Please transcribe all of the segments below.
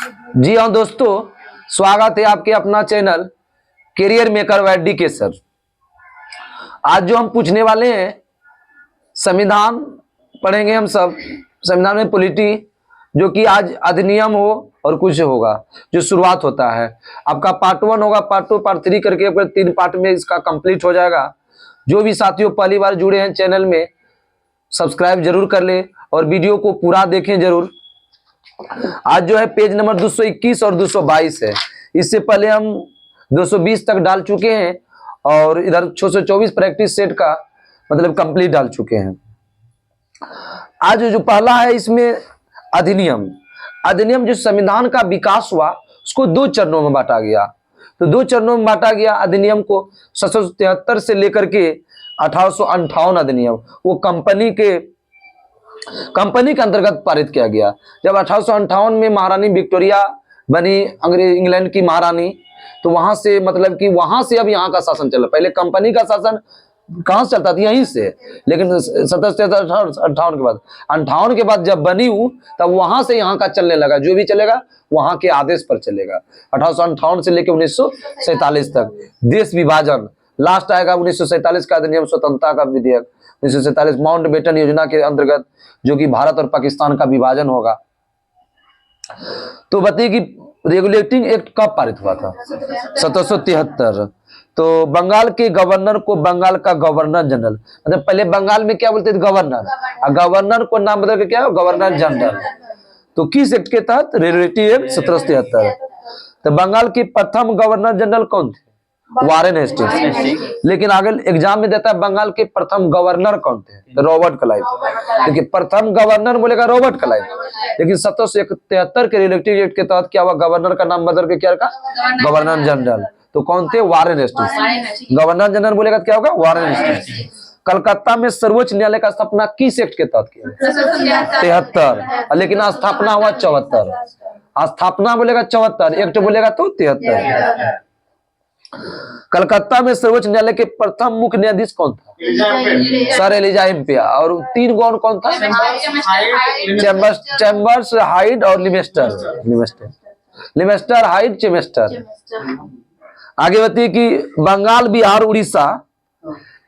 जी हाँ दोस्तों, स्वागत है आपके अपना channel career maker by D K sir. आज जो हम पूछने वाले हैं, संविधान पढ़ेंगे हम सब। संविधान में पॉलिटी, जो कि आज अधिनियम हो और कुछ होगा, जो शुरुआत होता है। आपका पार्ट 1 होगा, पार्ट 2, पार्ट 3 करके 3 पार्ट में इसका कंप्लीट हो जाएगा। जो भी साथियों पहली बार जुड़े हैं चैनल में, सब्सक्राइब जरूर कर ले और वीडियो को पूरा देखें जरूर। आज जो है पेज नंबर 221 और 222 है। इससे पहले हम 220 तक डाल चुके हैं और इधर 624 प्रैक्टिस सेट का मतलब कंप्लीट डाल चुके हैं। आज जो पहला है, इसमें अधिनियम। अधिनियम जो संविधान का विकास हुआ, उसको 2 चरणों में बांटा गया। तो 2 चरणों में बांटा गया अधिनियम को। 1773 से लेकर के 1858 अधिनियम, वो कंपनी के अंतर्गत पारित किया गया। जब 1858 में महारानी विक्टोरिया बनी इंग्लैंड की महारानी, तो वहां से मतलब कि वहां से अब यहाँ का शासन चला। पहले कंपनी का शासन कहां से चलता था, यहीं से। लेकिन 1758 के बाद 58 के बाद जब बनी हूं, तब वहां से यहाँ का चलने लगा। जो भी चलेगा वहां के आदेश पर चलेगा। 1858 से लेकर 1947 तक देश विभाजन। लास्ट आएगा 1947 का अधिनियम, स्वतंत्रता का विधेयक 1947, माउंटबेटन योजना के अंतर्गत, जो कि भारत और पाकिस्तान का विभाजन होगा। तो बताइए कि रेगुलेटिंग एक्ट कब पारित हुआ था? 1773। तो बंगाल के गवर्नर को बंगाल का गवर्नर जनरल, मतलब पहले बंगाल में क्या बोलते थे, गवर्नर, और गवर्नर को नाम बदल के क्या गवर्नर जनरल। तो किस एक्ट के तहत? Regulating act 1773। तो बंगाल के प्रथम गवर्नर जनरल कौन थे? Warren Hastings. लेकिन आगे एग्जाम में देता है बंगाल के प्रथम गवर्नर कौन थे? तो रॉबर्ट क्लाइव। देखिए, प्रथम गवर्नर बोलेगा रॉबर्ट क्लाइव, लेकिन 1773 के रेगुलेटिंग एक्ट के तहत क्या हुआ, गवर्नर का नाम बदल के क्या रखा, गवर्नर जनरल। तो कौन थे? Warren Hastings. गवर्नर जनरल बोलेगा क्या होगा, वारेन हेस्टिंग्स। कलकत्ता में सर्वोच्च न्यायालय का स्थापना किस एक्ट के तहत किया? 73। लेकिन स्थापना हुआ 74। स्थापना बोलेगा 74, एक्ट बोलेगा तो 73। कलकत्ता में सर्वोच्च न्यायालय के प्रथम मुख्य न्यायाधीश कौन था? Sir Elijah Impey. और 3 गौन कौन था? चैम्बर्स, हाइड और लिमेस्टर, हाइड, चेमेस्टर। आगे बताइए कि बंगाल, बिहार, उड़ीसा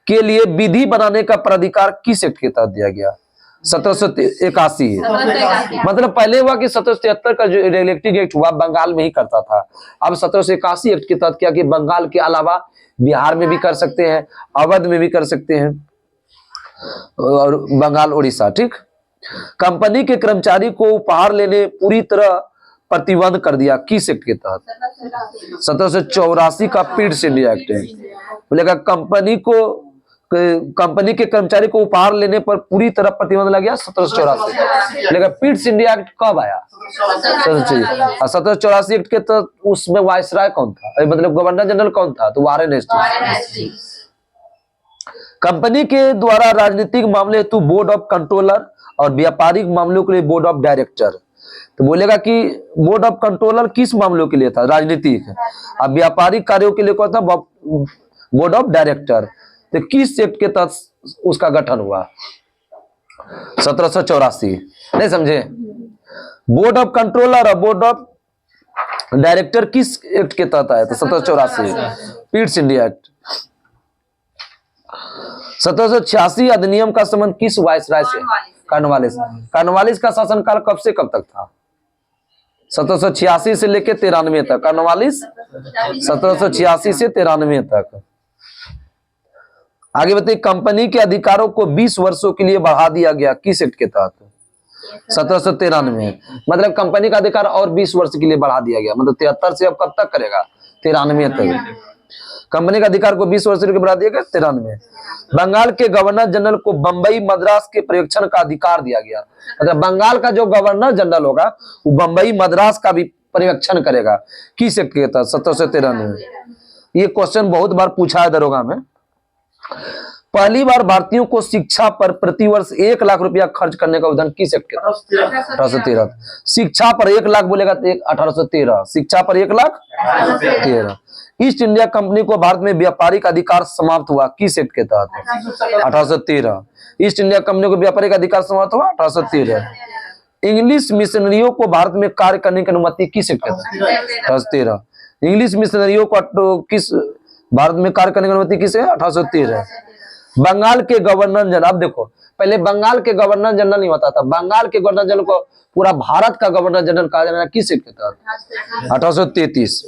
के लिए विधि बनाने का प्राधिकार किस एक्ट के तहत दिया गया? 1781। मतलब पहले हुआ कि 1773 का जो रेगुलेटिंग एक्ट हुआ बंगाल में ही करता था। अब 1781 एक्ट के तहत क्या कि बंगाल के अलावा बिहार में भी कर सकते हैं, अवध में भी कर सकते हैं, और बंगाल, उड़ीसा। ठीक। कंपनी के कर्मचारी को उपहार लेने पूरी तरह प्रतिबंध कर दिया किस एक्ट के तहत? 1784 का पिट्स इंडिया एक्ट है। बोलेगा कंपनी के कर्मचारी को उपहार लेने पर पूरी तरह प्रतिबंध लग गया 1784। लेकिन पिट्स इंडिया एक्ट कब आया? 1784 एक्ट के तहत उसमें वायसराय कौन था, मतलब गवर्नर जनरल कौन था? तो वारेन हेस्टिंग्स। कंपनी के द्वारा राजनीतिक मामले हेतु बोर्ड ऑफ कंट्रोलर और व्यापारिक मामलों के लिए बोर्ड ऑफ डायरेक्टर। तो बोलेगा कि बोर्ड ऑफ कंट्रोलर किस मामलों के लिए था? राजनीतिक। अब व्यापारिक कार्यों के लिए कौन था? Board of director. तो किस एक्ट के तहत उसका गठन हुआ? 1784। नहीं समझे? बोर्ड ऑफ कंट्रोलर और बोर्ड ऑफ डायरेक्टर किस एक्ट के तहत आया था? 1784, पिट्स इंडिया एक्ट। 1786 अधिनियम का संबंध किस वायसराय से? कॉर्नवालिस। कॉर्नवालिस का शासनकाल कब से कब तक था? 1786 से लेकर 93 तक। कॉर्नवालिस 1786 से 93 तक। आगे बताइए, कंपनी के अधिकारों को 20 वर्षों के लिए बढ़ा दिया गया किस एक्ट के तहत? 1793। मतलब कंपनी का अधिकार और 20 वर्ष के लिए बढ़ा दिया गया। मतलब 73 से अब कब तक करेगा? 93 तक। कंपनी का अधिकार को 20 वर्ष के लिए बढ़ा दिया गया 93। बंगाल के गवर्नर जनरल को बंबई, मद्रास के पर्यवेक्षण का अधिकार दिया गया। मतलब बंगाल का जो गवर्नर जनरल होगा वो बंबई, मद्रास का भी पर्यवेक्षण करेगा किस एक्ट के तहत? 1793। ये क्वेश्चन बहुत बार पूछा है दरोगा में। पहली बार भारतीयों को शिक्षा पर प्रतिवर्ष 1 लाख रुपया खर्च करने का उद्यान किस एक्ट के तहत? 1813। शिक्षा पर 1 लाख बोलेगा तो 1813। शिक्षा पर 1 लाख 13। ईस्ट इंडिया कंपनी को भारत में व्यापारिक अधिकार समाप्त हुआ किस एक्ट के तहत? 1813। ईस्ट इंडिया कंपनी को व्यापारिक अधिकार समाप्त हुआ 1813। इंग्लिश मिशनरियों को भारत में कार्य करने की अनुमति किस एक्ट के तहत? 1813। इंग्लिश मिशनरियों को किस भारत में कार्य करने की अनुमति किस है? 1813। बंगाल के गवर्नर जनरल, अब देखो पहले बंगाल के गवर्नर जनरल नहीं होता था, बंगाल के गवर्नर जनरल को पूरा भारत का गवर्नर जनरल कहा जाना किस एक्ट के तहत? 1833।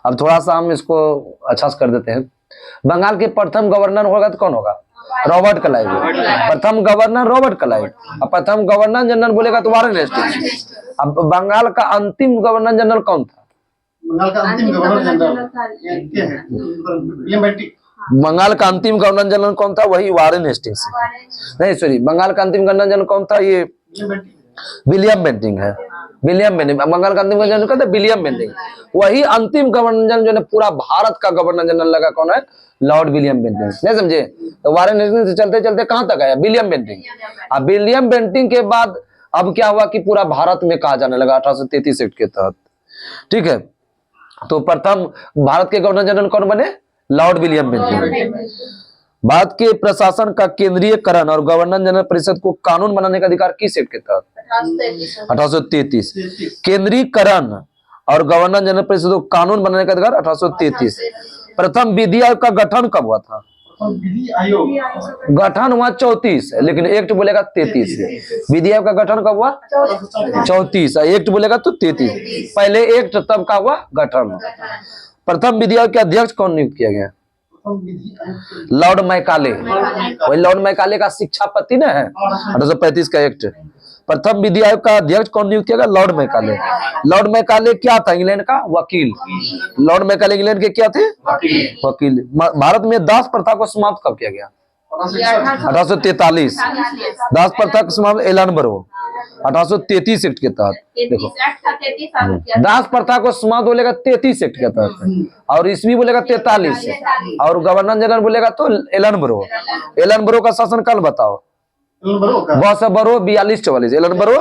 अब थोड़ा सा हम इसको अच्छा से कर देते हैं। बंगाल के प्रथम गवर्नर होगा तो कौन होगा? Robert Clive. प्रथम गवर्नर रॉबर्ट क्लाइव। अब प्रथम गवर्नर जनरल बोलेगा तो वारेन हेस्टिंग्स। अब बंगाल का अंतिम गवर्नर जनरल कौन था? बंगाल का अंतिम गवर्नर जनरल बंगाल का अंतिम गवर्नर जनरल कौन था? वही वारेन हेस्टिंग्स। नहीं सॉरी, बंगाल का अंतिम गवर्नर जनरल कौन था? ये विलियम बेंटिंक है। विलियम बेंटिंक बंगाल का अंतिम गवर्नर जनरल कौन था? William Bentinck. वही अंतिम गवर्नर जनरल जो है पूरा भारत का गवर्नर जनरल लगा कौन है? Lord William Bentinck. नहीं समझे? तो वारेन हेस्टिंग्स से चलते चलते कहां तक आया? William Bentinck. अब विलियम बेंटिक के बाद अब क्या हुआ कि पूरा भारत में कहा जाने लगा 1833 एक्ट के तहत। ठीक है, तो प्रथम भारत के गवर्नर जनरल कौन बने? Lord William Bentinck. भारत के प्रशासन का केंद्रीयकरण और गवर्नर जनरल परिषद को कानून बनाने का अधिकार किस एक्ट के तहत? 1833। केंद्रीयकरण और गवर्नर जनरल परिषद को कानून बनाने का अधिकार 1833। प्रथम विधि आयोग का गठन कब हुआ था? विधि आयोग गठन हुआ 34, लेकिन एक्ट बोलेगा 33। विधि आयोग का गठन कब हुआ? 34, एक्ट बोलेगा तो 33। पहले एक्ट तब का हुआ गठन। प्रथम विधि आयोग के अध्यक्ष कौन नियुक्त किया गया? Lord Macaulay. वही लॉर्ड मैकाले का शिक्षापति ना है 1835 का एक्ट। प्रथम विधि आयोग का अध्यक्ष कौन नियुक्त किया गया? Lord Macaulay. लॉर्ड मैकाले क्या था? इंग्लैंड का वकील। लॉर्ड मैकाले इंग्लैंड के क्या थे? वकील। भारत में दास प्रथा को समाप्त कब किया गया? 1843। दास प्रथा को समाप्त एलनबरो 1833 एक्ट के तहत। देखो दास प्रथा को समाप्त बोलेगा 33 एक्ट के तहत, और ईस्वी बोलेगा 43, और गवर्नर जनरल बोलेगा तो एलनबरो। एलनबरो का शासन काल बताओ। बरो 42-44। एलनबरो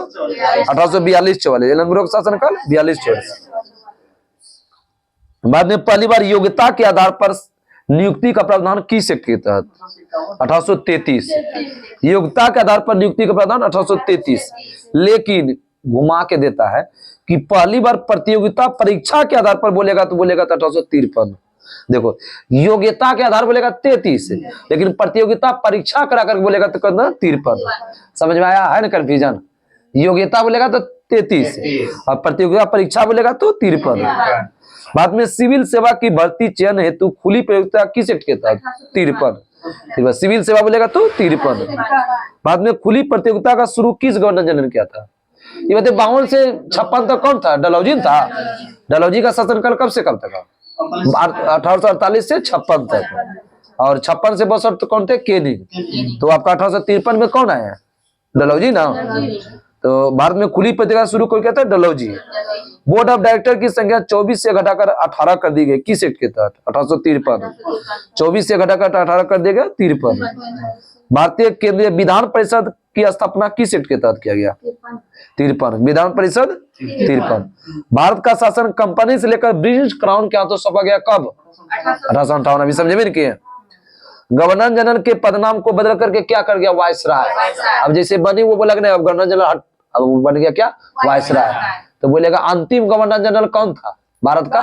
1842-44। एलनबरो का शासन काल 42-44। बाद में पहली बार योग्यता के आधार पर नियुक्ति का प्रावधान किस एक्ट के तहत? 1833। योग्यता के आधार पर नियुक्ति का प्रावधान 1833। लेकिन घुमा के देता है कि पहली बार प्रतियोगिता परीक्षा के आधार पर बोलेगा तो 1853। देखो योग्यता के आधार बोलेगा 33, लेकिन प्रतियोगिता परीक्षा करा कर बोलेगा तो कितना? 53। समझ में आया है ना कंफ्यूजन? योग्यता बोलेगा तो 33 और प्रतियोगिता परीक्षा बोलेगा तो 53। बाद में सिविल सेवा की भर्ती चयन हेतु खुली प्रतियोगिता किस एक्ट के तहत? 53। सिविल सेवा बोलेगा तो 53। बाद में खुली प्रतियोगिता का शुरू किस गवर्नर जनरल ने किया था? ये बताइए 52 से 56 तक कौन था? डलहौजी था। डलहौजी का शासनकाल कब से कब तक? 1848 से 56 तक। और 56 से 62 तो कौन थे? केनिंग। तो आपका 1853 में कौन आया? डलहौजी ना। तो भारत में खुली प्रतियोगिता शुरू कोई कहता है? डलहौजी। बोर्ड ऑफ डायरेक्टर की संख्या 24 से घटाकर 18 कर दी गई किस एक्ट के तहत? 1853। 24 से घटाकर 18 कर दिया गया 53। भारतीय केंद्रीय विधान परिषद की स्थापना किस एक्ट के तहत किया गया? 53। विधान परिषद 53। भारत का शासन कंपनी से लेकर ब्रिटिश क्राउन के हाथों सौंपा गया कब? 1858। अभी समझे भी नहीं? गवर्नर जनरल के पदनाम को बदल करके क्या कर गया? वायसराय। अब जैसे बनी वो बोला कि नहीं अब गवर्नर जनरल अब वो बन गया क्या? वायसराय। तो बोलेगा अंतिम गवर्नर जनरल कौन था भारत का?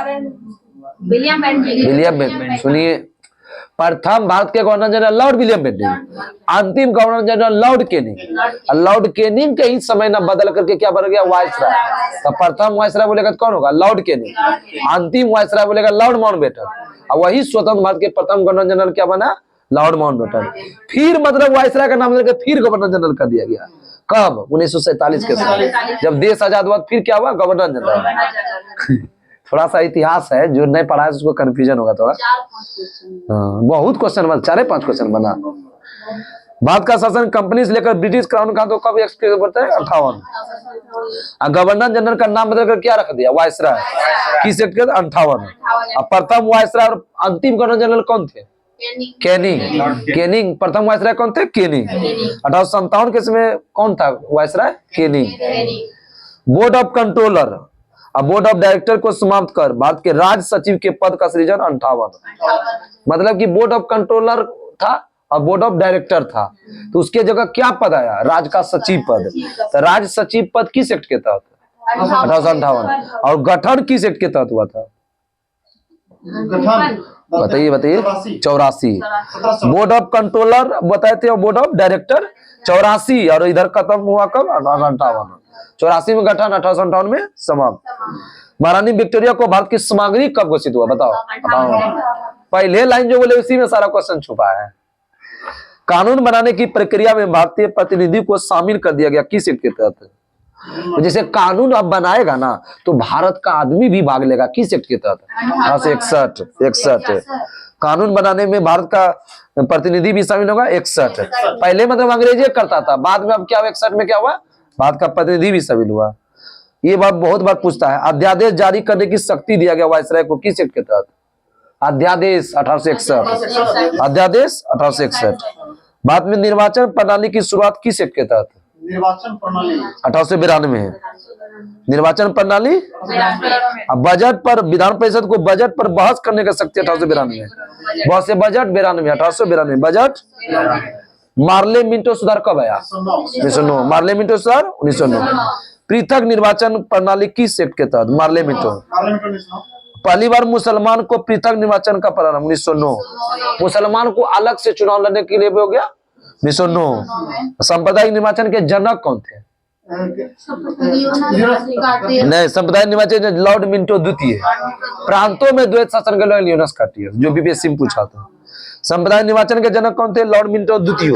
William Bentinck. सुनिए, प्रथम भारत के governor general Lord William Bentinck, अंतिम governor general Lord Canning. Lord Canning के ही समय न बदल करके क्या बन गया? वायसराय। तो प्रथम वायसराय बोलेगा तो कौन होगा? Lord Canning. अंतिम वायसराय बोलेगा लॉर्ड माउंटबेटन। और वही स्वतंत्र भारत के प्रथम गवर्नर जनरल क्या बना? Lord Mountbatten. फिर मतलब वायसराय का नाम लेकर फिर गवर्नर जनरल कर दिया गया कब? 1947 के समय, जब देश आजाद हुआ। फिर क्या हुआ? Governor general. थोड़ा सा इतिहास है, जो नहीं पढ़ा है उसको कंफ्यूजन होगा थोड़ा। बहुत क्वेश्चन बना, 4-5 क्वेश्चन बना। भारत का शासन कंपनी से लेकर ब्रिटिश क्राउन का तो कब एक्ट बढ़ता है? 58। गवर्नर जनरल का नाम बदल कर क्या रख दिया? वायसराय। किस एक्ट के? 58। प्रथम वायसराय और अंतिम गवर्नर जनरल कौन थे? केनिंग। प्रथम वायसराय कौन थे? केनिंग। 1857 के समय कौन था viceroy? Canning. Board of controller और बोर्ड ऑफ डायरेक्टर को समाप्त कर भारत के राज सचिव के पद का सृजन 58। मतलब कि बोर्ड ऑफ कंट्रोलर था और बोर्ड ऑफ डायरेक्टर था। तो उसके जगह क्या पद आया? राज का सचिव पद। तो राज सचिव पद किस एक्ट के तहत? 1858। और गठन किस एक्ट के तहत हुआ था? गठन बताइए बताइए। 84। 1700 बोर्ड ऑफ कंट्रोलर बताए थे और बोर्ड ऑफ डायरेक्टर 84, और इधर खत्म हुआ कब? 1858। 84 में गठन, 1858 में समाप्त। महारानी विक्टोरिया को भारत की सामग्री कब घोषित हुआ? बताओ। पहले लाइन जो बोले उसी में सारा क्वेश्चन छुपा है। कानून बनाने की प्रक्रिया में भारतीय प्रतिनिधि को शामिल कर दिया गया किस एक्ट के तहत? तो जैसे कानून अब बनाएगा ना तो भारत का आदमी भी भाग लेगा, किस एक्ट के तहत? 61 कानून बनाने में भारत का प्रतिनिधि भी शामिल होगा। 61 पहले मतलब अंग्रेजी करता था, बाद में अब क्या 61 में क्या हुआ? भारत का प्रतिनिधि भी शामिल हुआ। ये बात बहुत बार पूछता है। अध्यादेश जारी करने की शक्ति दिया गया वायसराय को किस एक्ट के तहत? अध्यादेश 1861। अध्यादेश 1861। बाद में निर्वाचन प्रणाली की शुरुआत किस एक्ट के तहत? निर्वाचन प्रणाली 1892 है। निर्वाचन प्रणाली। अब बजट पर, विधान परिषद को बजट पर बहस करने का शक्ति 1892 है। बहुत से बजट 92, 1892 बजट। मार्ले मिंटो सुधार कब आया? 1909। मार्ले मिंटो सुधार 1909। पृथक निर्वाचन प्रणाली किस एक्ट के तहत? Morley Minto. पहली बार मुसलमान को पृथक निर्वाचन का प्रारंभ 1909। मुसलमान को अलग से चुनाव लड़ने के लिए हो गया 1909। सांप्रदायिक निर्वाचन के जनक कौन थे? नहीं, सांप्रदायिक निर्वाचन लॉर्ड मिंटो द्वितीय। प्रांतों में द्वैत शासन के लियोनस कार्टियर, जो बीपीएससी में पूछा था। सांप्रदायिक निर्वाचन के जनक कौन थे? लॉर्ड मिंटो द्वितीय।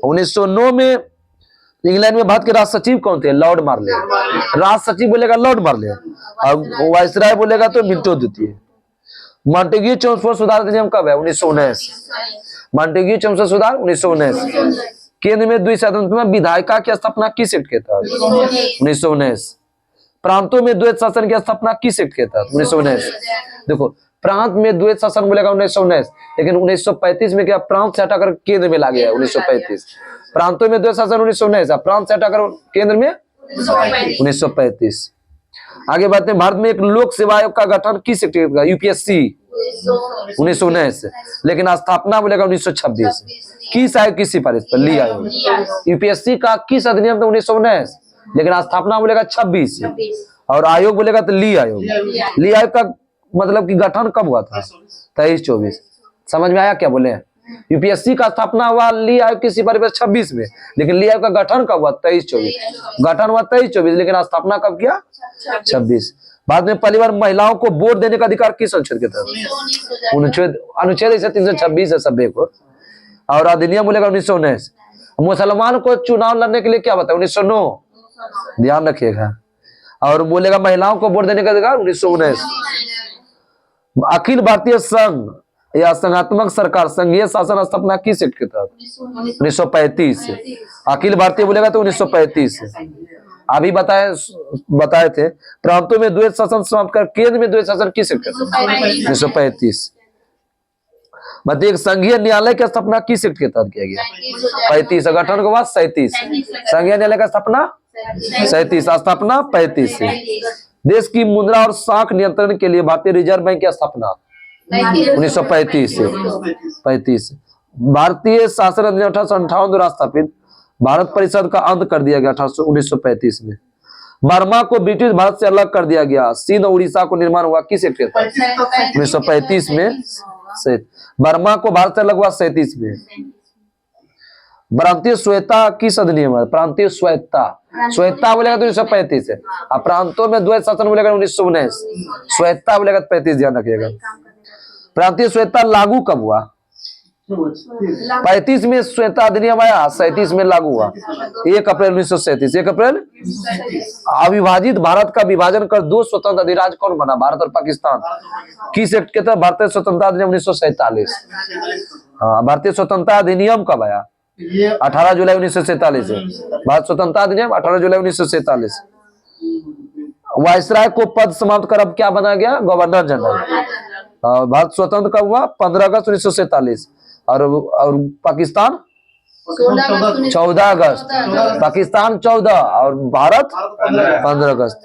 1909 में इंग्लैंड में भारत के राज सचिव कौन थे? लॉर्ड मार्ले। राज सचिव बोलेगा लॉर्ड मार्ले, और वायसराय बोलेगा तो मिंटो द्वितीय। मॉन्टेग्यू चेम्सफोर्ड सुधार अधिनियम कब है? 1919। मॉन्टेग्यू चेम्सफोर्ड सुधार 1919। केंद्र में द्विसदन में विधायिका की स्थापना किस एक्ट के तहत? 1919। प्रांतों में द्वैत शासन की स्थापना किस एक्ट के तहत? 1919। देखो, प्रांत में द्वैत शासन बोलेगा 1919, लेकिन 1935 में क्या प्रांत से हटाकर केंद्र में ला गया है? 1935। प्रांतों में द्वैत शासन 1919, प्रांत से हटाकर केंद्र में 1935। आगे बढ़ते हैं। भारत में एक लोक सेवा आयोग का गठन किस एक्ट का? यूपीएससी 1919, लेकिन स्थापना बोलेगा 1926। किस आयोग की सिफारिश पर? ली आयोग। यूपीएससी का किस अधिनियम था? 1919, लेकिन स्थापना बोलेगा 26, और आयोग बोलेगा तो ली आयोग। ली आयोग का मतलब कि गठन कब हुआ था? 23-24। समझ में आया क्या बोले? यूपीएससी का स्थापना हुआ ली आयोग की सिफारिश पर 26 में, लेकिन ली आयोग का गठन कब हुआ? 23-24। गठन हुआ 23-24, लेकिन स्थापना कब किया? 26। बाद में पहली बार महिलाओं को वोट देने का अधिकार किस अनुच्छेद के तहत? अनुच्छेद 326 है सभ्य को, और अधिनियम बोलेगा 1919। मुसलमान को चुनाव लड़ने के लिए क्या बताया? 1909, ध्यान रखिएगा। और बोलेगा महिलाओं को वोट देने का अधिकार 1919। अखिल भारतीय संघ या संघात्मक सरकार संघीय शासन स्थापना किस एक्ट के तहत? 1935। अखिल भारतीय बोलेगा तो 1935। अभी बताए थे। प्रांतों में द्वैत शासन समाप्त कर केंद्र में द्वैत शासन किस एक्ट के तहत? 1935। बताइए, संघीय न्यायालय की स्थापना किस एक्ट के तहत किया गया? 35। गठन के बाद 37। संघीय न्यायालय का स्थापना 37, स्थापना 35 से। देश की मुद्रा और शाख नियंत्रण के लिए भारतीय रिजर्व बैंक की स्थापना 1935 से 35। भारतीय शासन अधिनियम 1858 द्वारा स्थापित भारत परिषद का अंत कर दिया गया 1935 में। बर्मा को ब्रिटिश भारत से अलग कर दिया गया। सिंध और उड़ीसा को निर्माण हुआ किस एक्ट के तहत? 1935 में। बर्मा को भारत से अलग हुआ 37 में। प्रांतीय स्वायत्ता किस अधिनियम है? प्रांतीय स्वायत्ता। स्वायत्ता बोलेगा तो 1935 है, और प्रांतों में द्वैत शासन बोलेगा 1919। स्वायत्ता बोलेगा तो 35, ध्यान रखिएगा। प्रांतीय स्वायत्ता लागू कब हुआ? 35 में स्वायत्ता अधिनियम आया, 37 में लागू हुआ 1 अप्रैल 1937। 1 अप्रैल। अविभाजित भारत का विभाजन कर 2 स्वतंत्र अधिराज्य कौन बना? भारत और पाकिस्तान। किस एक्ट के तहत? भारतीय स्वतंत्रता अधिनियम 1947। हाँ, भारतीय स्वतंत्रता अधिनियम कब आया? 18 जुलाई 1947 है। भारत स्वतंत्रता अधिनियम 18 जुलाई 1947। वायसराय को पद समाप्त कर अब क्या बना गया? Governor general. भारत स्वतंत्र कब हुआ? 15 अगस्त 1947, और पाकिस्तान 14 अगस्त। पाकिस्तान 14 और भारत 15 अगस्त।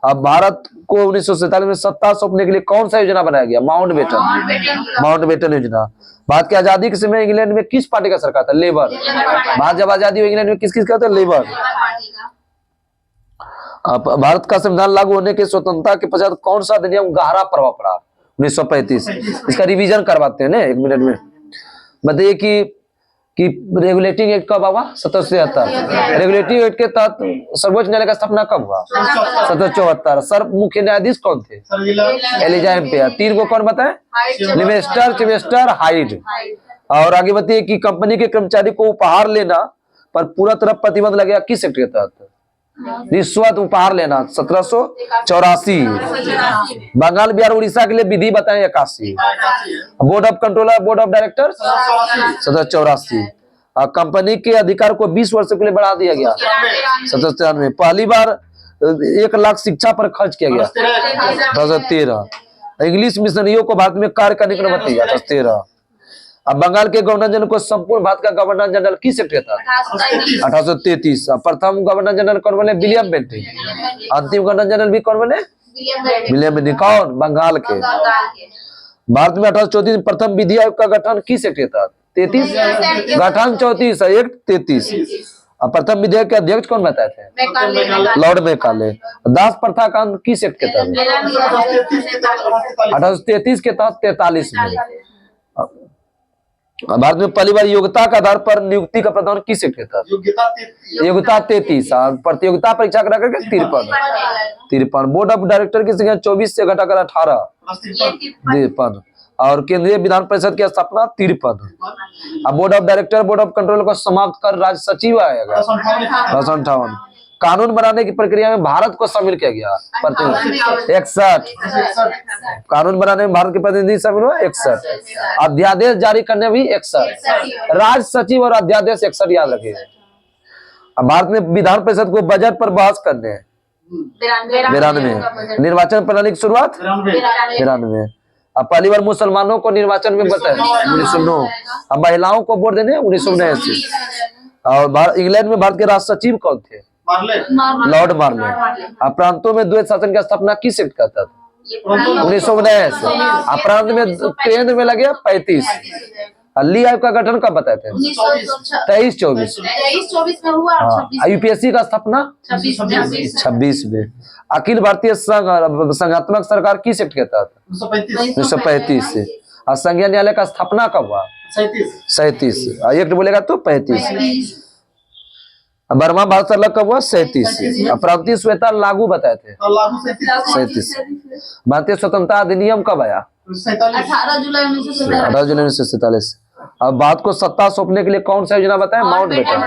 अब भारत को 1947 में सत्ता सौंपने के लिए कौन सा योजना बनाया गया? माउंटबेटन योजना। भारत की आजादी के समय इंग्लैंड में किस पार्टी का सरकार था? लेबर। भारत जब आजादी हुई इंग्लैंड में किस का था? लेबर। अब भारत का संविधान लागू होने के स्वतंत्रता के पश्चात कौन सा अधिनियम गहरा प्रभाव पड़ा? 1935। इसका रिवीजन करवाते हैं ना 1 मिनट में। बताइए कि रेगुलेटिंग एक्ट कब हुआ? 1773। रेगुलेटिंग एक्ट के तहत सर्वोच्च न्यायालय का स्थापना कब हुआ? 1774। सर्व मुख्य न्यायाधीश कौन थे? Elijah ampere. 3 को कौन बताए? लिवेस्टर, चिवेस्टर, हाइड। और आगे बताइए कि कंपनी के कर्मचारी को उपहार लेना पर पूरा तरह प्रतिबंध लगेगा किस एक्ट के तहत? रिश्वत उपहार लेना 1784। बंगाल बिहार उड़ीसा के लिए विधि बताएं 81। Board of controller, board of director 1784। Company के अधिकार को 20 वर्ष के लिए बढ़ा दिया गया 1793। पहली बार 1 लाख शिक्षा पर खर्च किया गया 2013। इंग्लिश मिशनरियों को भारत में कार्य करने के लिए बताइए 2013। अब बंगाल के गवर्नर जनरल को संपूर्ण भारत का गवर्नर जनरल किस एक्ट के तहत? 1833। प्रथम गवर्नर जनरल कौन बने? William Bentinck. अंतिम गवर्नर जनरल भी कौन बने? William Bentinck. कौन? बंगाल के। भारत में 1834 में प्रथम विधि आयोग का गठन किस एक्ट के तहत? 33। गठन 34 एक्ट 33। प्रथम विधेयक के अध्यक्ष कौन बताए थे? Lord Macaulay. दास प्रथा का अंत किस एक्ट के तहत? 1833 के तहत 43 में। भारत में पहली बार योग्यता के आधार पर नियुक्ति का प्रावधान किस एक्ट के तहत? योग्यता 33। प्रतियोगिता परीक्षा करा करके 53। बोर्ड ऑफ डायरेक्टर की संख्या 24 से घटाकर 18 53। और केंद्रीय विधान परिषद की स्थापना 53। अब board of director, board of control को समाप्त कर राज्य सचिव आएगा 58। कानून बनाने की प्रक्रिया में भारत को शामिल किया गया 61। कानून बनाने में भारत के प्रतिनिधि शामिल हुआ 61। अध्यादेश जारी करने भी 61। राज्य सचिव और अध्यादेश 61 याद रखिए। अब भारत में विधान परिषद को बजट पर बहस करने 92। निर्वाचन प्रणाली की शुरुआत 92। अब पहली बार मुसलमानों को निर्वाचन में बताया 1909। अब महिलाओं को वोट देने 1979। और इंग्लैंड में भारत के राष्ट्र सचिव कौन थे? लॉर्ड मार्ले। अब प्रांतों में द्वैत शासन की स्थापना किस एक्ट का था? 1919। प्रांत में केंद्र में लगे 35। ली आयोग का गठन कब बताए थे? 23-24 में हुआ। यूपीएससी का स्थापना 26 में। अखिल भारतीय संघात्मक सरकार किस एक्ट के तहत? 1935 से। और संघीय न्यायालय का स्थापना कब हुआ? 37। एक्ट बोलेगा तो 35। बर्मा भारत अलग कब हुआ? 37। प्रांतीय स्वेता लागू बताए थे 37। भारतीय स्वतंत्रता अधिनियम कब आया? 18 जुलाई 1947। अब भारत को सत्ता सौंपने के लिए कौन सा योजना बताए? माउंटबेटन।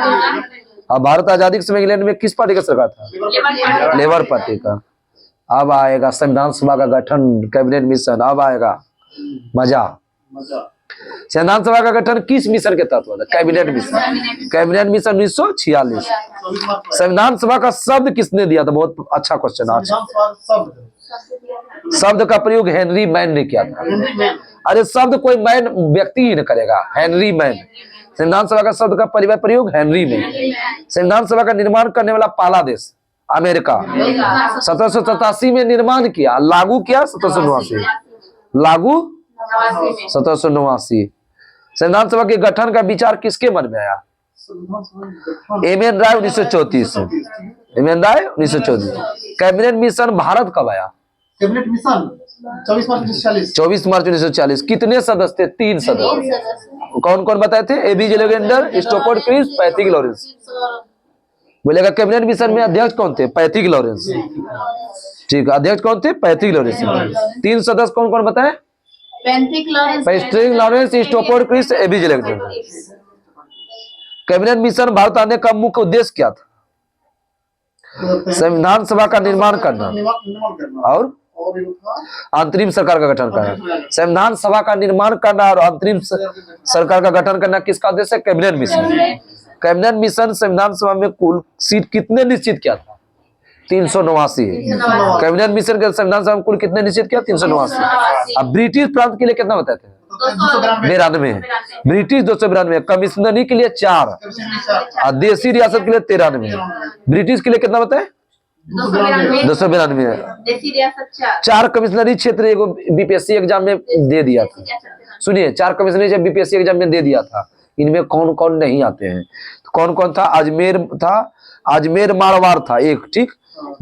अब भारत आजादी के समय इंग्लैंड में किस पार्टी का सरकार था? लेबर पार्टी का। अब आएगा संविधान सभा का गठन, कैबिनेट मिशन। अब आएगा मजा। संविधान सभा का गठन किस मिशन के तहत हुआ था? Cabinet mission. Cabinet mission 1946। संविधान सभा का शब्द किसने दिया था? बहुत अच्छा क्वेश्चन आज। शब्द का प्रयोग हेनरी मैन ने किया था। अरे शब्द कोई मैन व्यक्ति ही न करेगा, हेनरी मैन। संविधान सभा का शब्द का प्रयोग हेनरी मैन। संविधान सभा का निर्माण करने वाला पहला देश अमेरिका। 1787 में निर्माण किया, लागू किया 1789। लागू 1789। संविधान सभा के गठन का विचार किसके मन में आया? एम.एन. राय 1934। एम.एन. राय 1934। कैबिनेट मिशन भारत कब आया? कैबिनेट मिशन 24 मार्च 1940। 24 मार्च 1940। कितने सदस्य थे? 3 सदस्य। कौन कौन बताए थे? ABJ Alexander, Stafford Cripps, Pethick Lawrence. बोलेगा कैबिनेट मिशन में अध्यक्ष कौन थे? Pethick Lawrence. ठीक, अध्यक्ष कौन थे? Pethick Lawrence. 3 सदस्य कौन कौन बताए? Pethick Lawrence, Stafford Cripps, ABJ Alexander. Cabinet mission Bharat आने का मुख्य उद्देश्य क्या था? संविधान सभा का निर्माण करना और अंतरिम सरकार का गठन करना। संविधान सभा का निर्माण करना और अंतरिम सरकार का गठन करना किसका उद्देश्य है? Cabinet mission. कैबिनेट मिशन संविधान सभा में कुल सीट कितने निश्चित किया था? 389। कैबिनेट मिशन के संविधान सभा में कुल कितने निश्चित किया? 389। अब ब्रिटिश प्रांत के लिए कितना बताए थे? 92। ब्रिटिश 292। कमिश्नरी के लिए 4 और देशी रियासत के लिए 93। ब्रिटिश के लिए कितना बताए? 292 देसी रियासत 4 4 कमिश्नरी क्षेत्र एगो बीपीएससी एग्जाम में दे दिया था। सुनिए 4 कमिश्नरी जब बीपीएससी एग्जाम में दे दिया था, इनमें कौन कौन नहीं आते हैं, तो कौन कौन था? अजमेर था, अजमेर मारवाड़ था एक, ठीक,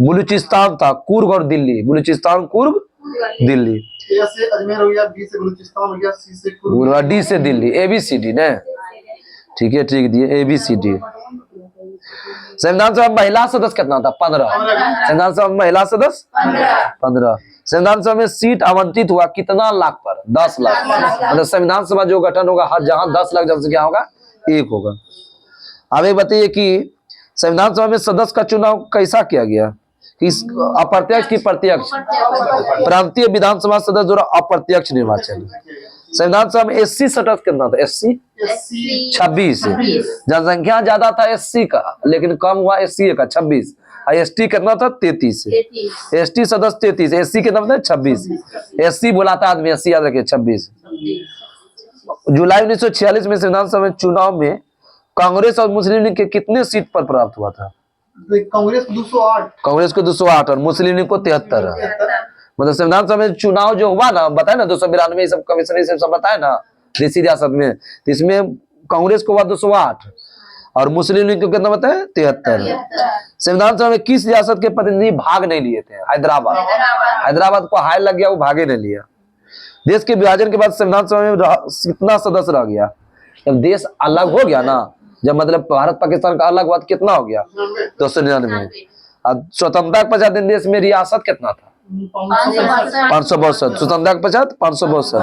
बलूचिस्तान था, कुर्ग और दिल्ली, बलूचिस्तान कुर्ग दिल्ली, ए से अजमेर हो गया, बी से बलूचिस्तान हो गया, सी से पूर्वा, डी से दिल्ली, ABCD ने, ठीक है, ठीक दिए ABCD। संविधान सभा महिला सदस्य कितना था? 15। संविधान सभा महिला सदस्य 15। संविधान सभा में सीट आवंटित हुआ कितना लाख पर? 10 लाख। मतलब संविधान सभा जो गठन होगा, हर जहां 10 लाख जनसंख्या होगा, एक होगा। अब ये बताइए कि संविधान सभा में सदस्य का चुनाव कैसा किया गया? कि अप्रत्यक्ष की प्रत्यक्ष? प्रांतीय विधानसभा सदस्य द्वारा अप्रत्यक्ष निर्वाचन। संविधान सभा में SC सदस्य कितना था? SC 26। जनसंख्या ज्यादा था SC का, लेकिन कम हुआ SC का 26। ST कितना था? 33। ST सदस्य 33, SC कितना था? 26। SC बुलाता आदमी, SC याद रखिए 26। जुलाई 1946 में संविधान सभा चुनाव में कांग्रेस और मुस्लिम लीग के कितने सीट पर प्राप्त हुआ था? कांग्रेस को 208, कांग्रेस को 208 और मुस्लिम लीग को 73। मतलब संविधान सभा में चुनाव जो हुआ ना, बताए ना 292 सब कमिश्नरी से सब बताए ना देसी रियासत में, तो इसमें कांग्रेस को हुआ 208 और मुस्लिम लीग को कितना बताए? 73। संविधान सभा में किस रियासत के प्रतिनिधि भाग नहीं लिए थे? हैदराबाद। हैदराबाद को हाय लग गया, वो भागे नहीं लिया। देश के विभाजन के बाद संविधान सभा में कितना सदस्य रह गया? जब देश अलग हो गया ना, जब मतलब भारत पाकिस्तान का अलग हुआ, कितना हो गया? 299। अब स्वतंत्रता के 50 दिन देश में रियासत कितना था? 562। स्वतंत्रता के 50 562।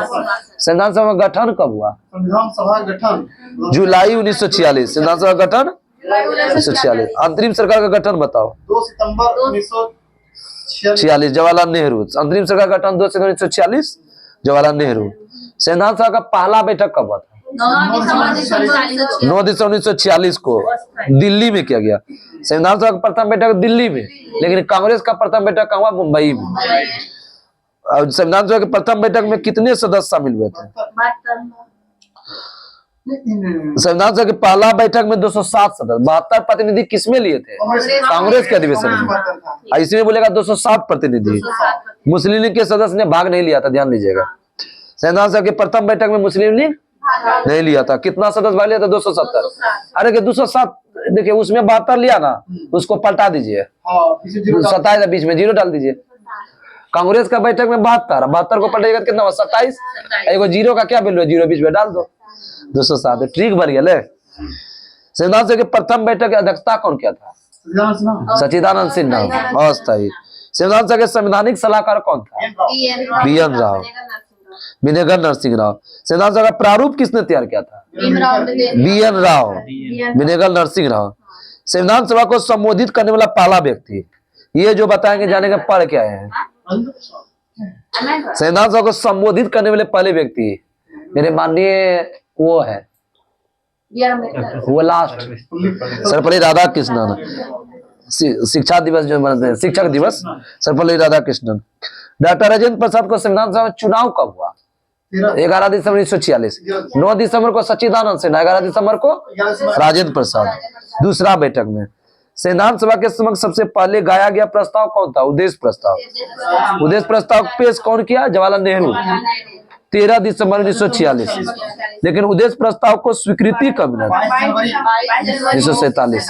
संविधान सभा गठन कब हुआ? संविधान सभा गठन जुलाई 1946। संविधान सभा गठन 1946। अंतरिम सरकार का गठन बताओ? 2 सितंबर 1946। जवाहरलाल नेहरू। अंतरिम सरकार का गठन 2 सितंबर 1946, जवाहरलाल नेहरू। संविधान सभा का पहला बैठक कब हुआ था? 9 दिसंबर 1946 को दिल्ली में किया गया। संविधान सभा का प्रथम बैठक दिल्ली में, लेकिन कांग्रेस का प्रथम बैठक हुआ मुंबई में। और संविधान सभा के प्रथम बैठक में कितने सदस्य शामिल हुए थे? संविधान सभा के पहला बैठक में 207 सदस्य, 72 प्रतिनिधि किसमें लिए थे? कांग्रेस के अधिवेशन में। इसमें बोलेगा 207 प्रतिनिधि। मुस्लिम लीग के सदस्य ने भाग नहीं लिया था, ध्यान दीजिएगा। संविधान सभा के प्रथम बैठक में मुस्लिम लीग नहीं लिया था। कितना सदस्य भाग लिया था? 270। अरे 207, देखिए उसमें 72 लिया ना, उसको पलटा दीजिए, 27 बीच में 0 डाल दीजिए। कांग्रेस का बैठक में 72 को पलटेगा कितना हुआ? 27। एगो 0 का क्या वैल्यू है? 0 बीच में डाल दो, 207। ट्रिक भर गया। संविधान सभा के प्रथम बैठक की अध्यक्षता कौन किया था? सच्चिदानंद सिन्हा, अस्थायी। संविधान सभा के संवैधानिक सलाहकार कौन था? BN राव, विनेगर नरसिंह राव। संविधान सभा का प्रारूप किसने तैयार किया था? BN राव, विनेगर नरसिंह राव। संविधान सभा को संबोधित करने वाला पहला व्यक्ति, ये जो बताएंगे जानेंगे पढ़ के आए हैं। संविधान सभा को संबोधित करने वाले पहले व्यक्ति मेरे माननीय वो है, वो लास्ट सर्वपल्ली राधाकृष्णन। शिक्षा दिवस जो मनाते हैं, शिक्षक दिवस, सर्वपल्ली राधाकृष्णन। डॉक्टर राजेंद्र प्रसाद को संविधान सभा चुनाव कब हुआ? 11 दिसंबर 1946। 9 दिसंबर को सच्चिदानंद सिन्हा, 11 दिसंबर को राजेंद्र प्रसाद। दूसरा बैठक में संविधान सभा के समक्ष सबसे पहले गाया गया प्रस्ताव कौन था? उद्देश्य प्रस्ताव। उद्देश्य प्रस्ताव पेश कौन किया? जवाहरलाल नेहरू, 13 दिसंबर 1946। लेकिन उद्देश्य प्रस्ताव को स्वीकृति कब मिला? 1947।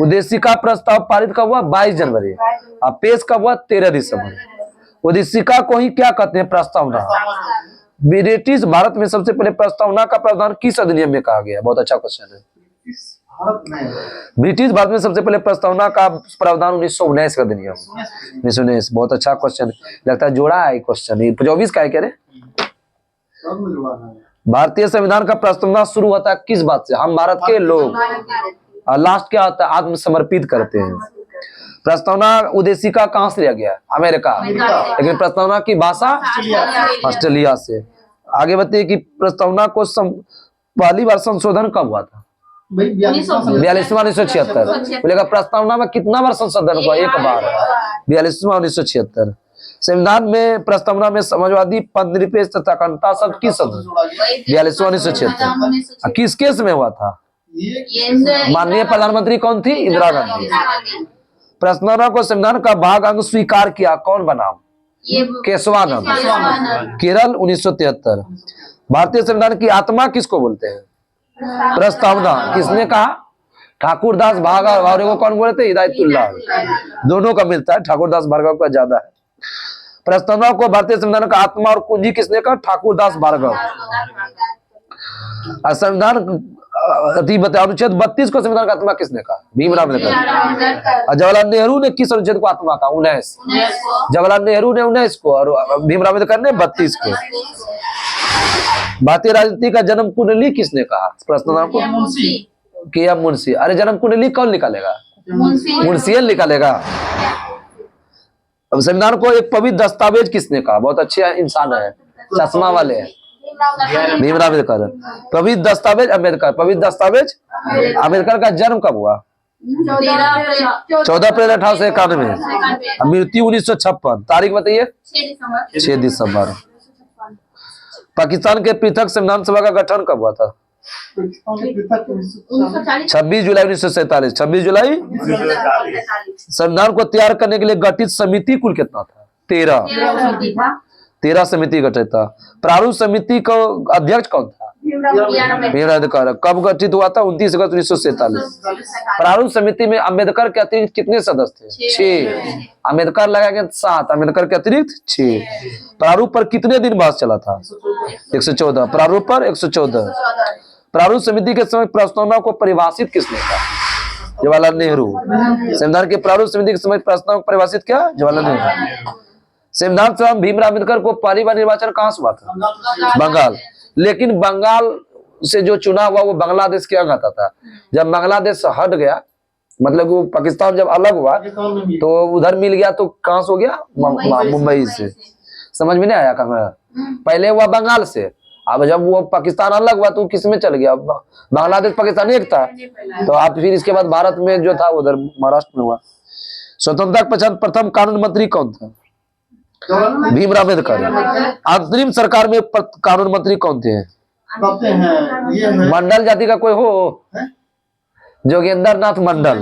उद्देशिका प्रस्ताव पारित कब हुआ? 22 जनवरी। अब पेश कब हुआ? 13 दिसंबर। उद्देशिका को ही क्या कहते हैं? प्रस्तावना। ब्रिटिश भारत में सबसे पहले प्रस्तावना का प्रावधान किस अधिनियम में कहा गया? बहुत अच्छा क्वेश्चन है। ब्रिटिश भारत में सबसे पहले प्रस्तावना का प्रावधान 1919 का अधिनियम, 1919। बहुत अच्छा क्वेश्चन, लगता है जोड़ा है क्वेश्चन। 24 का है कह रहे? भारतीय संविधान का प्रस्तावना शुरू होता है किस बात से? हम भारत के लोग। और लास्ट क्या होता है? आत्मसमर्पित करते हैं। प्रस्तावना उद्देशिका कहां से लिया गया? अमेरिका। लेकिन प्रस्तावना की भाषा ऑस्ट्रेलिया से। आगे बताइए कि प्रस्तावना को पहली बार संशोधन कब हुआ था? 42वां 1976। बोलेगा प्रस्तावना में कितना बार संशोधन हुआ? एक बार, 42वां 1976। संविधान में प्रस्तावना में समाजवादी, पदनिरपेक्ष तथा अखंडता शब्द किस शब्द? 42वां 1976। किस केस में हुआ था? माननीय प्रधानमंत्री कौन थी? इंदिरा गांधी। प्रस्तावना को संविधान का भाग अंग स्वीकार किया कौन बना? ये केशवानंद, केरल 1973। भारतीय संविधान की आत्मा किसको बोलते हैं? प्रस्तावना। किसने कहा? ठाकुरदास भार्गव। और वो कौन बोले थे? हिदायतुल्लाह। दोनों का मिलता है, ठाकुरदास भार्गव का ज्यादा है। प्रस्तावना को भारतीय संविधान का आत्मा और कुंजी किसने कहा? ठाकुरदास भार्गव। संविधान अनुच्छेद 32 को संविधान का आत्मा किसने कहा? भीमराव अम्बेडकर। जवाहरलाल नेहरू ने किस अनुच्छेद को आत्मा कहा? 19। जवाहरलाल नेहरू ने 19 को और भीमराव अम्बेडकर ने 32 को। भारतीय राजनीति का जन्म कुंडली किसने कहा? प्रस्तावना को किया मुंशी। अरे जन्म कुंडली कौन निकालेगा? मुंशी निकालेगा। अब संविधान को एक पवित्र दस्तावेज किसने कहा? बहुत अच्छे इंसान है, चश्मा वाले हैं, भीमराव अम्बेडकर। पवित्र दस्तावेज अम्बेडकर। पवित्र दस्तावेज अम्बेडकर का जन्म कब हुआ? 14 अप्रैल 1891। मृत्यु 1956। तारीख बताइए? 6 दिसंबर। पाकिस्तान के पृथक संविधान सभा का गठन कब हुआ था? 26 जुलाई 1947। 26 जुलाई। संविधान को तैयार करने के लिए गठित समिति कुल कितना था? 13 समिति गठित था। प्रारूप समिति का अध्यक्ष कौन था? भीमराव अम्बेडकर। कब गठित हुआ था? 29 अगस्त 1947। प्रारूप समिति में अम्बेडकर के अतिरिक्त कितने सदस्य थे? 6। अम्बेडकर लगा के 7, अम्बेडकर के अतिरिक्त 6। प्रारूप पर कितने दिन बहस चला था? 114। प्रारूप पर 114। प्रारूप समिति के समय प्रस्तावना को परिभाषित किसने किया? जवाहरलाल नेहरू। संविधान के प्रारूप समिति के समय प्रस्तावना को परिभाषित किया? जवाहरलाल नेहरू। संविधान सभा में भीमराव अम्बेडकर को पहली बार निर्वाचन कहां से हुआ था? बंगाल। लेकिन बंगाल से जो चुनाव हुआ वो बांग्लादेश के अंग आता था। जब बांग्लादेश हट गया, मतलब वो पाकिस्तान जब अलग हुआ तो उधर मिल गया, तो कहां से हो गया? मुंबई से। समझ में नहीं आया? कहा पहले हुआ बंगाल से, अब जब वो पाकिस्तान अलग हुआ तो किस में चल गया? बांग्लादेश पाकिस्तान एक था, तो आप फिर इसके बाद भारत में जो था उधर महाराष्ट्र में हुआ। स्वतंत्रता के पश्चात प्रथम कानून मंत्री कौन था? भीमराव अम्बेडकर। अंतरिम सरकार में कानून मंत्री कौन थे? मंडल जाति का कोई हो? जोगेंद्र नाथ मंडल।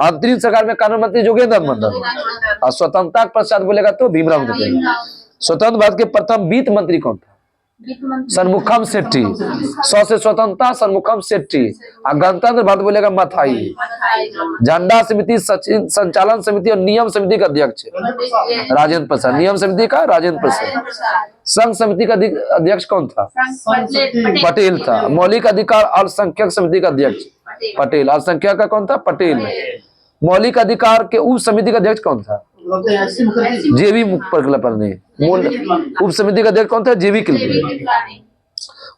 अंतरिम सरकार में कानून मंत्री जोगेंद्र मंडल। और स्वतंत्रता के पश्चात बोलेगा तो भीमराव अम्बेडकर। स्वतंत्र भारत के प्रथम वित्त मंत्री कौन था? सन्मुखम सेट्टी। 100 से स्वतंत्रता सन्मुखम सेट्टी। गणतंत्र भारत बोलेगा मथाई। झंडा समिति, संचालन समिति और नियम समिति का अध्यक्ष राजेंद्र प्रसाद। नियम समिति का राजेंद्र प्रसाद। संघ समिति का अध्यक्ष कौन था? पटेल था। मौलिक अधिकार अल्पसंख्यक समिति का अध्यक्ष पटेल। अल्पसंख्यक का कौन था? पटेल। मौलिक अधिकार के उप समिति का अध्यक्ष कौन था? जेबी मुखर्जी। मूल उप समिति का अध्यक्ष कौन था? जेबी मुखर्जी।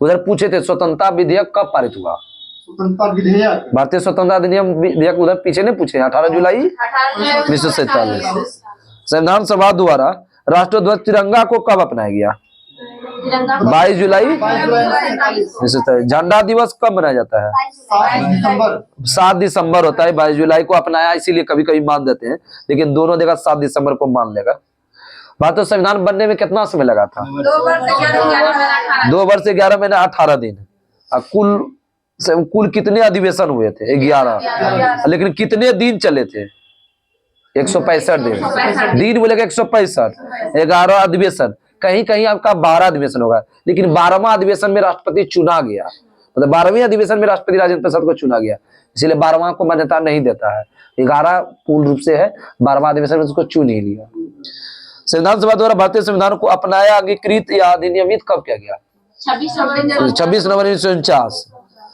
उधर पूछे थे स्वतंत्रता विधेयक कब पारित हुआ? भारतीय स्वतंत्रता अधिनियम विधेयक उधर पीछे नहीं पूछे? 18 जुलाई 1947। संविधान सभा द्वारा राष्ट्रध्वज तिरंगा को कब अपनाया गया? 22 जुलाई 1947। झंडा दिवस कब मनाया जाता है? 7 दिसंबर होता है। 22 जुलाई को अपनाया इसीलिए कभी कभी मान देते हैं, लेकिन दोनों जगह 7 दिसंबर को मान लेगा। भारतीय संविधान बनने में कितना समय लगा था? 2 वर्ष 11 महीने 18 दिन। कुल कितने अधिवेशन हुए थे? 11। लेकिन कितने दिन चले थे? 165 दिन। दिन बोलेगा 165। 11 अधिवेशन। कहीं कहीं आपका 12 अधिवेशन होगा, लेकिन 12वां अधिवेशन में राष्ट्रपति चुना गया। मतलब 12वें अधिवेशन में राष्ट्रपति राजेंद्र प्रसाद को चुना गया, इसलिए 12वां को मान्यता नहीं देता है। 11 पूर्ण रूप से है, 12वां अधिवेशन में उसको चुन ही लिया। संविधान सभा द्वारा भारतीय संविधान को अपनाया, अंगीकृत या अधिनियमित कब किया गया? 26 नवंबर 1949।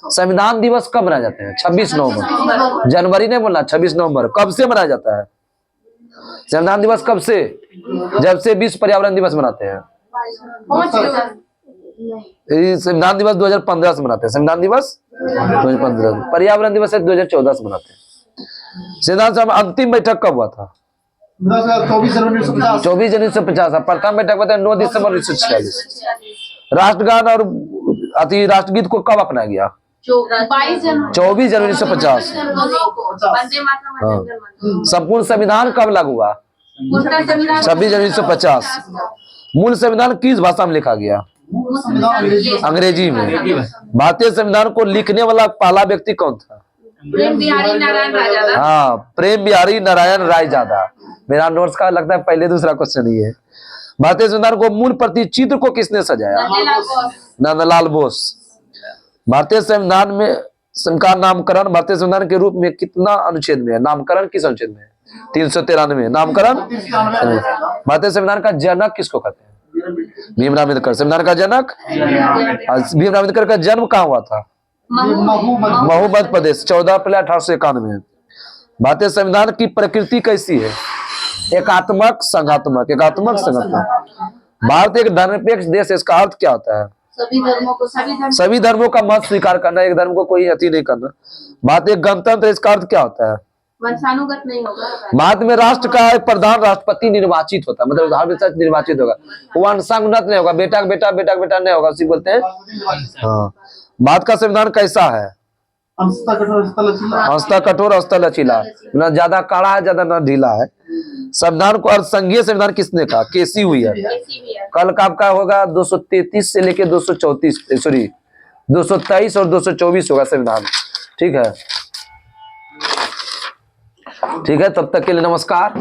संविधान दिवस कब मनाया जाता है? 26 नवंबर। जनवरी नहीं बोलना, 26 नवंबर। कब से मनाया जाता है संविधान दिवस? कब से? जब से विश्व पर्यावरण दिवस मनाते हैं। संविधान दिवस 2015 से मनाते हैं। संविधान दिवस 2015। पर्यावरण दिवस 2014 से मनाते हैं। संविधान सभा अंतिम बैठक कब हुआ था? 24 जनवरी 1950। प्रथम बैठक हुआ था 9 दिसंबर 1946। राष्ट्रगान और राष्ट्रगीत को कब अपनाया गया? 24 जनवरी 1950। संपूर्ण संविधान कब लागू हुआ? 26 जनवरी 1950। मूल संविधान किस भाषा में लिखा गया? अंग्रेजी में। भारतीय संविधान को लिखने वाला पहला व्यक्ति कौन था? प्रेम बिहारी नारायण राजा। हाँ, प्रेम बिहारी नारायण राय ज्यादा। मेरा नोट्स का लगता है पहले दूसरा क्वेश्चन ही है। भारतीय संविधान को मूल प्रतिचित्र को किसने सजाया? नंदलाल बोस। भारतीय संविधान में का नामकरण भारतीय संविधान के रूप में कितना अनुच्छेद में है? नामकरण किस अनुच्छेद में है? 393। नामकरण भारतीय संविधान का जनक किसको कहते हैं? भीमराव अम्बेडकर। संविधान का जनक भीमराव अम्बेडकर का जन्म कहाँ हुआ था? महू मध्य प्रदेश, 14 अप्रैल 1891। भारतीय संविधान की प्रकृति कैसी है? एकात्मक संघात्मक। एकात्मक संघात्मक। भारत एक धर्मनिरपेक्ष देश है, इसका अर्थ क्या होता है? सभी धर्मों का मत स्वीकार करना, एक धर्म को कोई अति नहीं करना। भारत एक गणतंत्र, इसका अर्थ क्या होता है? वंशानुगत नहीं होगा। भारत में राष्ट्र का एक प्रधान राष्ट्रपति निर्वाचित होता है, मतलब हर विषय निर्वाचित होगा, वंशानुगत नहीं होगा, बेटा का बेटा बेटा का बेटा नहीं होगा, उसी बोलते हैं। हाँ। भारत का संविधान कैसा है? अंशतः कठोर अंशतः लचीला। अंशतः कठोर अंशतः लचीला, न ज्यादा कड़ा है ज्यादा न ढीला है। संविधान को संघीय संविधान किसने कहा? केसी हुई है। कल का आपका होगा 233 से लेके 234, सॉरी 223 और 224 होगा संविधान। ठीक है, ठीक है, तब तक के लिए नमस्कार।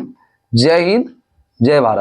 जय हिंद, जय भारत।